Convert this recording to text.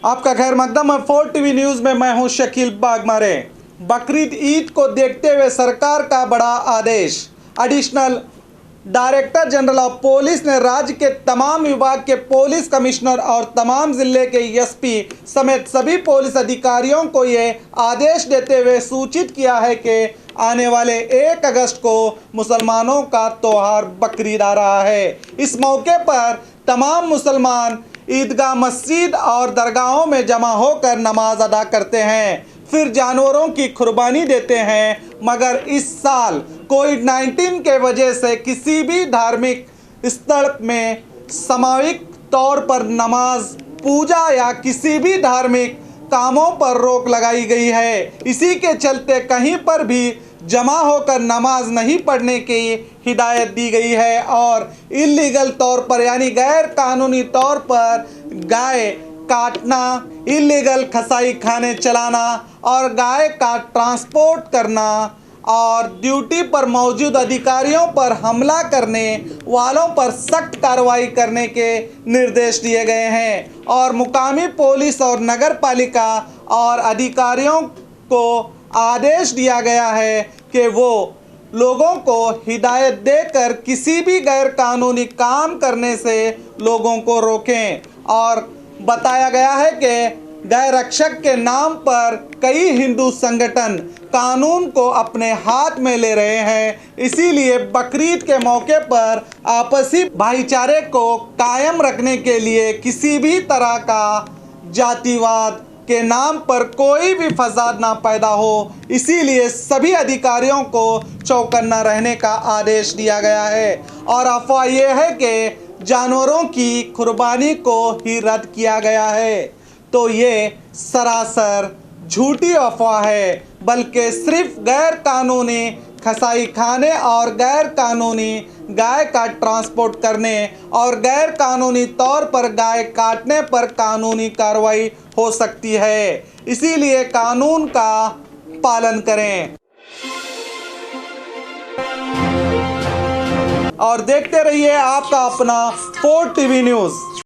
आपका खैर मकदम है। 4 टीवी न्यूज़ में मैं हूं शकील बागमारे। बकरीद ईद को देखते हुए सरकार का बड़ा आदेश। Additional director general of police ने राज्य के तमाम विभाग के पुलिस कमिश्नर और तमाम जिले के एसपी समेत सभी पुलिस अधिकारियों को ये आदेश देते हुए सूचित किया है कि आने वाले 1 अगस्त को मुसलमानों का त्योहार बकरीद आ रहा है। इस मौके पर तमाम मुसलमान ईदगाह, मस्जिद और दरगाहों में जमा होकर नमाज अदा करते हैं, फिर जानवरों की कुर्बानी देते हैं। मगर इस साल कोविड-19 के वजह से किसी भी धार्मिक स्थल में सामूहिक तौर पर नमाज, पूजा या किसी भी धार्मिक कामों पर रोक लगाई गई है। इसी के चलते कहीं पर भी जमा होकर नमाज नहीं पढ़ने की हिदायत दी गई है और इलीगल तौर पर यानी गैर कानूनी तौर पर गाय काटना, इलीगल कसाई खाने चलाना और गाय का ट्रांसपोर्ट करना और ड्यूटी पर मौजूद अधिकारियों पर हमला करने वालों पर सख्त कार्रवाई करने के निर्देश दिए गए हैं और मुकामी पुलिस और नगर पालिका और अधिकारियों को आदेश दिया गया है कि वो लोगों को हिदायत देकर किसी भी गैर कानूनी काम करने से लोगों को रोकें। और बताया गया है कि गाय रक्षक के नाम पर कई हिंदू संगठन कानून को अपने हाथ में ले रहे हैं। इसीलिए बकरीद के मौके पर आपसी भाईचारे को कायम रखने के लिए किसी भी तरह का जातिवाद के नाम पर कोई भी फसाद ना पैदा हो, इसीलिए सभी अधिकारियों को चौकन्ना रहने का आदेश दिया गया है। और अफवाह यह है कि जानवरों की कुर्बानी को ही रद्द किया गया है, तो ये सरासर झूठी अफवाह है, बल्कि सिर्फ गैर कानूनी कसाई खाने और गैर कानूनी गाय का ट्रांसपोर्ट करने और गैर कानूनी तौर पर गाय काटने पर कानूनी कार्रवाई हो सकती है। इसीलिए कानून का पालन करें और देखते रहिए आपका अपना 4 टीवी न्यूज़।